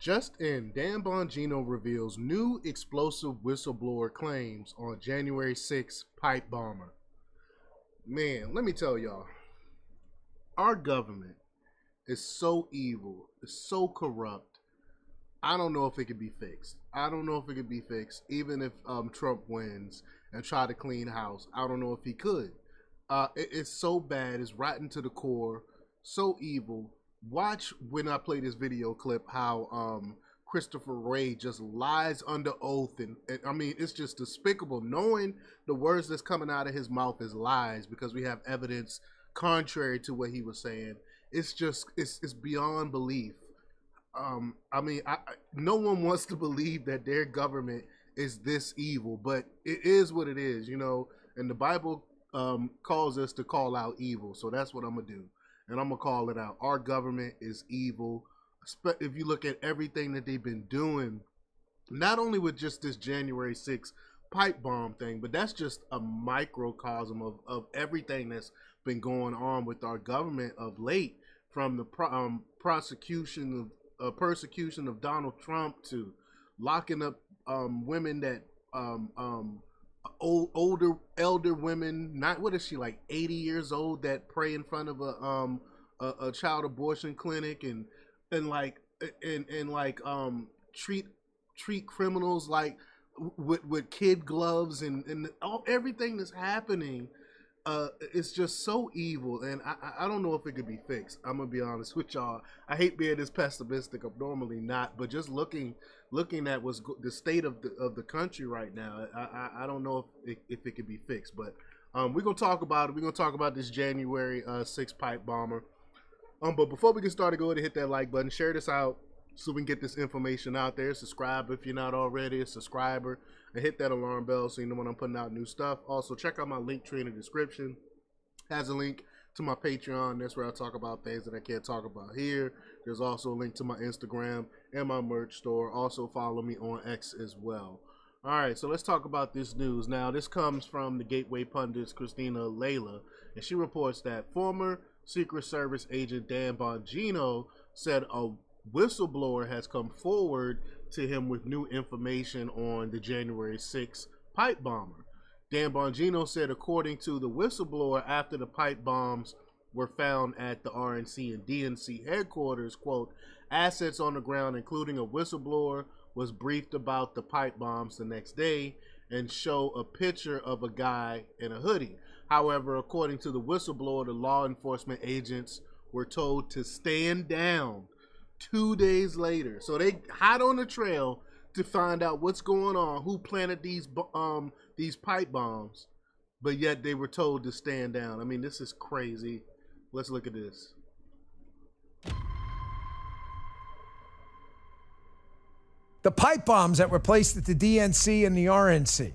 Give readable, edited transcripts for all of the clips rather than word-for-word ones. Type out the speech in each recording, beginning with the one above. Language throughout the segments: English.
Just in, Dan Bongino reveals new explosive whistleblower claims on January 6th pipe bomber. Man, let me tell y'all, our government is so evil, it's so corrupt. I don't know if it could be fixed. I don't know if it could be fixed, even if Trump wins and try to clean house. I don't know if he could. It's so bad, it's rotten to the core, so evil. Watch when I play this video clip how Christopher Wray just lies under oath, and I mean, it's just despicable knowing the words that's coming out of his mouth is lies because we have evidence contrary to what he was saying. It's just it's beyond belief. I mean, no one wants to believe that their government is this evil, but it is what it is, you know. And the Bible calls us to call out evil, so that's what I'm gonna do. And I'm going to call it out. Our government is evil. If you look at everything that they've been doing, not only with just this January 6th pipe bomb thing, but that's just a microcosm of everything that's been going on with our government of late, from the persecution of Donald Trump to locking up women that elder women, not, what is she, like 80 years old, that pray in front of a child abortion clinic, and treat criminals like with kid gloves, and everything that's happening. It's just so evil, and I don't know if it could be fixed. I'm gonna be honest with y'all. I hate being this pessimistic. I'm normally not, but just looking at what's the state of the country right now, I don't know if it could be fixed. But we're gonna talk about it. We're gonna talk about this January 6th pipe bomber. But before we get started, go ahead and hit that like button, share this out so we can get this information out there. Subscribe if you're not already a subscriber, and hit that alarm bell so you know when I'm putting out new stuff. Also, check out my link tree in the description. Has a link to my Patreon. That's where I talk about things that I can't talk about here. There's also a link to my Instagram and my merch store. Also, follow me on X as well. All right, so let's talk about this news. Now, this comes from the Gateway Pundit's Christina Layla, and she reports that former Secret Service agent Dan Bongino said a whistleblower has come forward to him with new information on the January 6th pipe bomber. Dan Bongino said, according to the whistleblower, after the pipe bombs were found at the RNC and DNC headquarters, quote, assets on the ground, including a whistleblower, was briefed about the pipe bombs the next day and show a picture of a guy in a hoodie. However, according to the whistleblower, the law enforcement agents were told to stand down 2 days later. So they hot on the trail to find out what's going on, who planted these pipe bombs, but yet they were told to stand down. I mean, this is crazy. Let's look at this. The pipe bombs that were placed at the DNC and the RNC.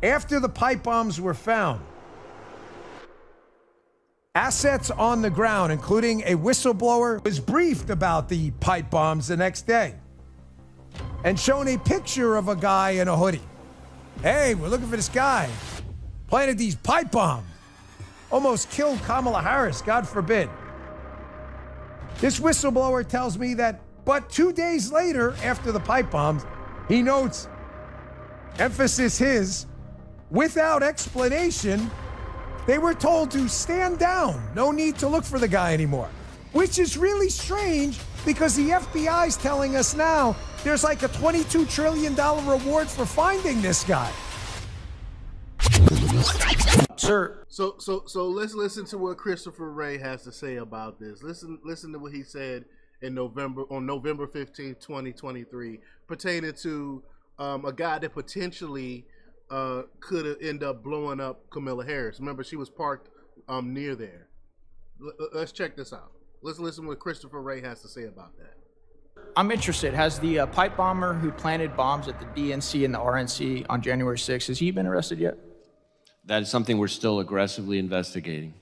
After the pipe bombs were found, assets on the ground, including a whistleblower, was briefed about the pipe bombs the next day and shown a picture of a guy in a hoodie. Hey, we're looking for this guy. Planted these pipe bombs. Almost killed Kamala Harris, God forbid. This whistleblower tells me that, but 2 days later, after the pipe bombs, he notes, emphasis his, without explanation, they were told to stand down. No need to look for the guy anymore. Which is really strange because the FBI's telling us now there's like a $22 trillion reward for finding this guy. Sir. So let's listen to what Christopher Wray has to say about this. Listen to what he said on November 15th, 2023, pertaining to a guy that potentially could have ended up blowing up Kamala Harris. Remember, she was parked near there. Let's check this out. Let's listen to what Christopher Wray has to say about that. I'm interested. Has the pipe bomber who planted bombs at the DNC and the RNC on January 6th, has he been arrested yet? That is something we're still aggressively investigating.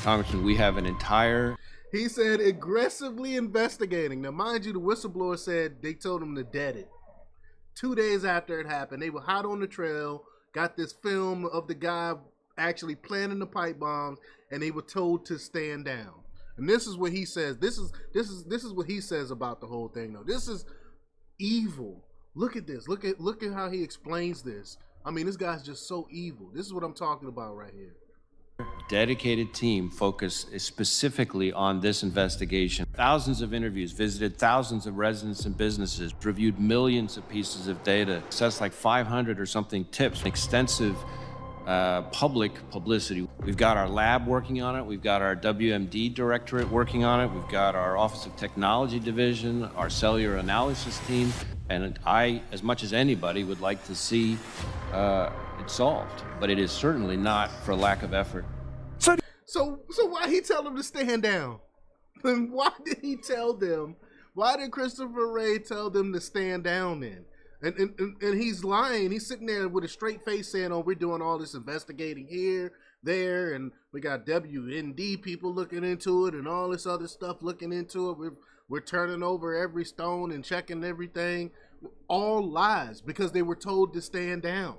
Congressman, we have an entire... He said aggressively investigating. Now, mind you, the whistleblower said they told him to dead it. 2 days after it happened, they were hot on the trail, got this film of the guy actually planting the pipe bombs, and they were told to stand down. And this is what he says. This is what he says about the whole thing though. This is evil. Look at this. Look at how he explains this. I mean, this guy's just so evil. This is what I'm talking about right here. Dedicated team focused specifically on this investigation. Thousands of interviews, visited thousands of residents and businesses, reviewed millions of pieces of data, assessed like 500 or something tips, extensive public publicity. We've got our lab working on it. We've got our WMD directorate working on it. We've got our Office of Technology division, our cellular analysis team. And I, as much as anybody, would like to see it solved. But it is certainly not for lack of effort. So why he tell them to stand down? And why did he tell them? Why did Christopher Wray tell them to stand down then? And he's lying. He's sitting there with a straight face saying, oh, we're doing all this investigating here, there, and we got WND people looking into it and all this other stuff looking into it. We're turning over every stone and checking everything. All lies because they were told to stand down.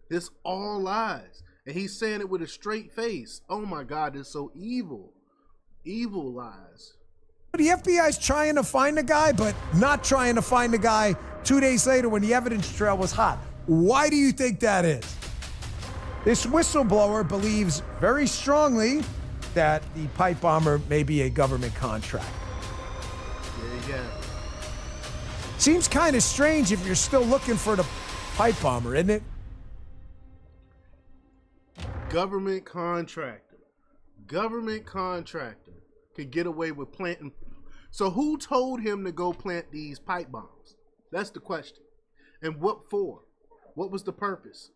This all lies. And he's saying it with a straight face. Oh my God, it's so evil. Evil lies. The FBI's trying to find the guy, but not trying to find the guy 2 days later when the evidence trail was hot. Why do you think that is? This whistleblower believes very strongly that the pipe bomber may be a government contract. Yeah. Seems kind of strange if you're still looking for the pipe bomber, isn't it? Government contractor could get away with planting. So who told him to go plant these pipe bombs? That's the question. And what for? What was the purpose?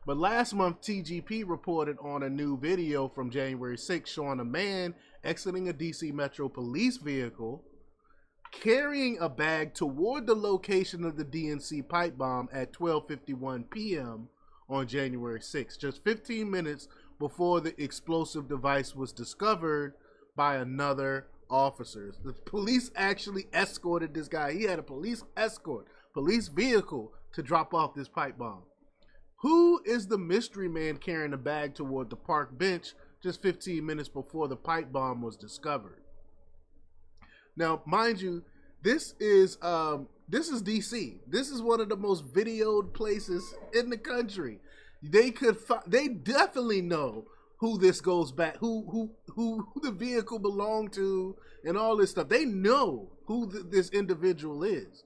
But last month, TGP reported on a new video from January 6th showing a man exiting a DC Metro police vehicle carrying a bag toward the location of the DNC pipe bomb at 12:51 p.m. on January 6th, just 15 minutes before the explosive device was discovered by another officer. The police actually escorted this guy. He had a police escort, police vehicle to drop off this pipe bomb. Who is the mystery man carrying a bag toward the park bench just 15 minutes before the pipe bomb was discovered? Now, mind you, this is DC. This is one of the most videoed places in the country. They definitely know who this goes back, who the vehicle belonged to, and all this stuff. They know who this individual is.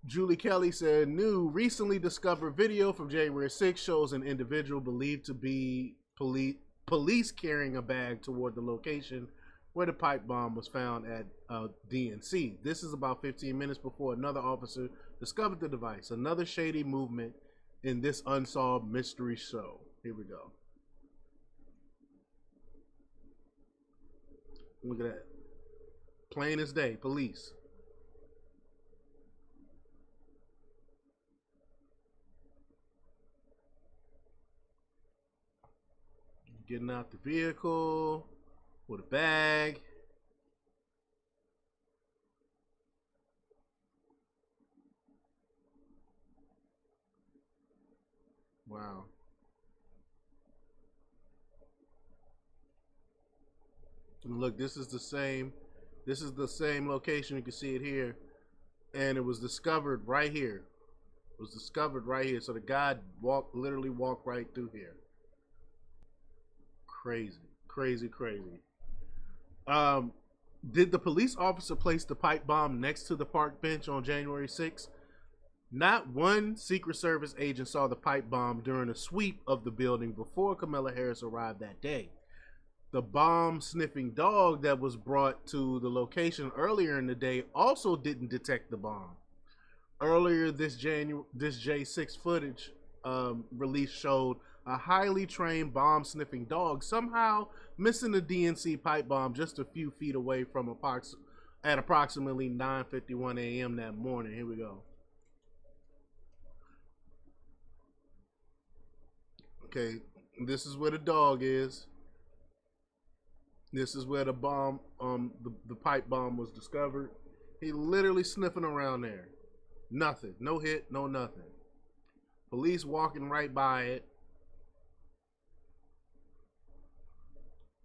Julie Kelly said, new recently discovered video from January 6th shows an individual believed to be police carrying a bag toward the location where the pipe bomb was found at DNC. This is about 15 minutes before another officer discovered the device. Another shady movement in this unsolved mystery show. Here we go. Look at that. Plain as day, police. Getting out the vehicle with a bag. Wow. And look, this is the same location. You can see it here. And it was discovered right here. It was discovered right here. So the guy literally walked right through here. Crazy. Did the police officer place the pipe bomb next to the park bench on January 6th? Not one Secret Service agent saw the pipe bomb during a sweep of the building before Kamala Harris arrived that day. The bomb-sniffing dog that was brought to the location earlier in the day also didn't detect the bomb. Earlier this J6 footage release showed a highly trained bomb-sniffing dog somehow missing the DNC pipe bomb just a few feet away from at approximately 9:51 a.m. that morning. Here we go. Okay, this is where the dog is. This is where the bomb, the pipe bomb was discovered. He literally sniffing around there. Nothing, no hit, no nothing. Police walking right by it.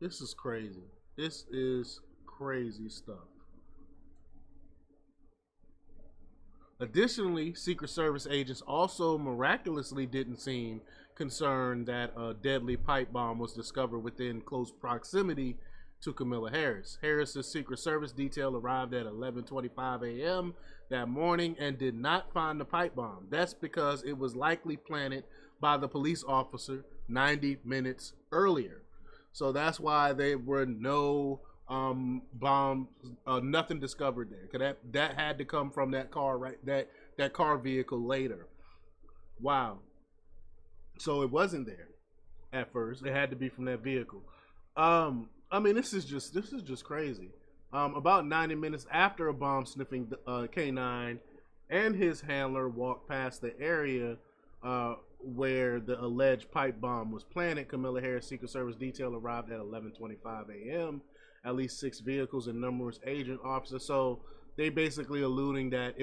This is crazy. This is crazy stuff. Additionally, Secret Service agents also miraculously didn't seem concerned that a deadly pipe bomb was discovered within close proximity to Kamala Harris. Harris's Secret Service detail arrived at 11:25 a.m. that morning and did not find the pipe bomb. That's because it was likely planted by the police officer 90 minutes earlier. So that's why there were no bombs, nothing discovered there. Cause that had to come from that car, right? That car vehicle later. Wow. So it wasn't there at first. It had to be from that vehicle. I mean, this is just crazy. About 90 minutes after a bomb-sniffing K9 and his handler walked past the area where the alleged pipe bomb was planted, Kamala Harris' Secret Service detail arrived at 11:25 a.m. At least 6 vehicles and numerous agent officers. So they basically alluding that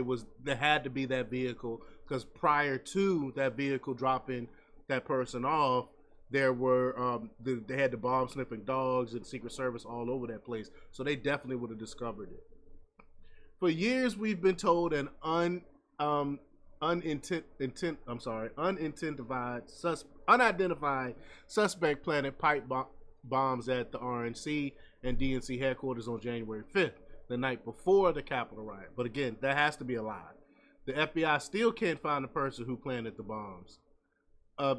there had to be that vehicle, because prior to that vehicle dropping that person off, there were they had the bomb sniffing dogs and Secret Service all over that place. So they definitely would have discovered it. For years, we've been told an unidentified suspect planted pipe bombs at the RNC and DNC headquarters on January 5th, the night before the Capitol riot. But again, that has to be a lie. The FBI still can't find the person who planted the bombs.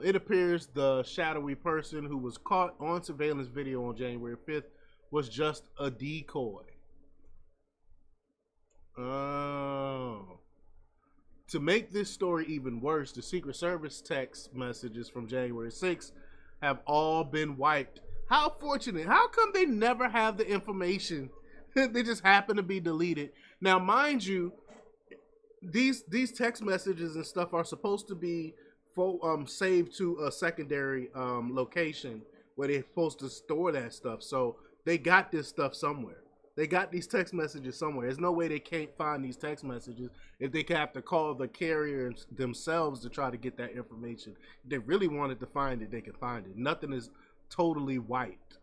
It appears the shadowy person who was caught on surveillance video on January 5th was just a decoy. Oh. To make this story even worse, the Secret Service text messages from January 6th have all been wiped. How fortunate. How come they never have the information? They just happen to be deleted. Now, mind you, these text messages and stuff are supposed to be saved to a secondary location where they're supposed to store that stuff. So they got this stuff somewhere. They got these text messages somewhere. There's no way they can't find these text messages if they have to call the carriers themselves to try to get that information. If they really wanted to find it, they could find it. Nothing is totally wiped.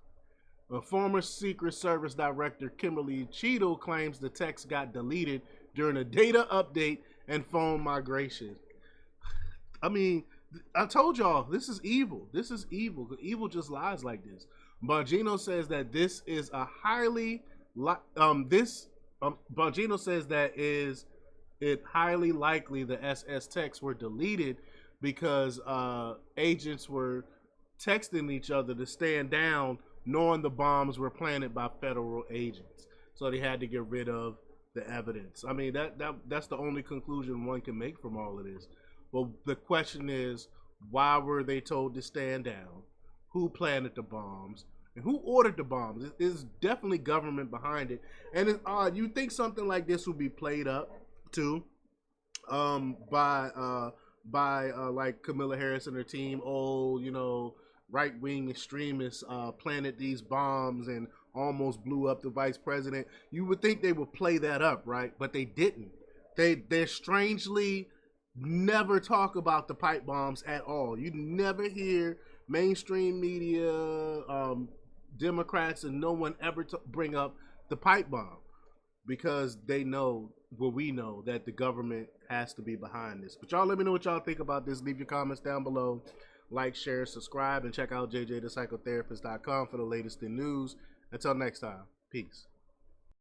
A former Secret Service Director Kimberly Cheadle claims the text got deleted during a data update and phone migration. I mean, I told y'all, this is evil. This is evil. Evil just lies like this. Bongino says that this is a highly Bongino says that it highly likely the SS texts were deleted because agents were texting each other to stand down, knowing the bombs were planted by federal agents. So they had to get rid of the evidence. I mean, that's the only conclusion one can make from all of this. Well, the question is, why were they told to stand down? Who planted the bombs? And who ordered the bombs? There's definitely government behind it. And it's odd. You think something like this would be played up too by like Kamala Harris and her team. Oh, you know, right-wing extremists planted these bombs and almost blew up the vice president. You would think they would play that up, right? But they didn't. They're strangely never talk about the pipe bombs at all. You never hear mainstream media, Democrats, and no one ever bring up the pipe bomb, because they know, well, we know that the government has to be behind this. But y'all let me know what y'all think about this. Leave your comments down below. Like, share, subscribe, and check out jjthepsychotherapist.com for the latest in news. Until next time, peace.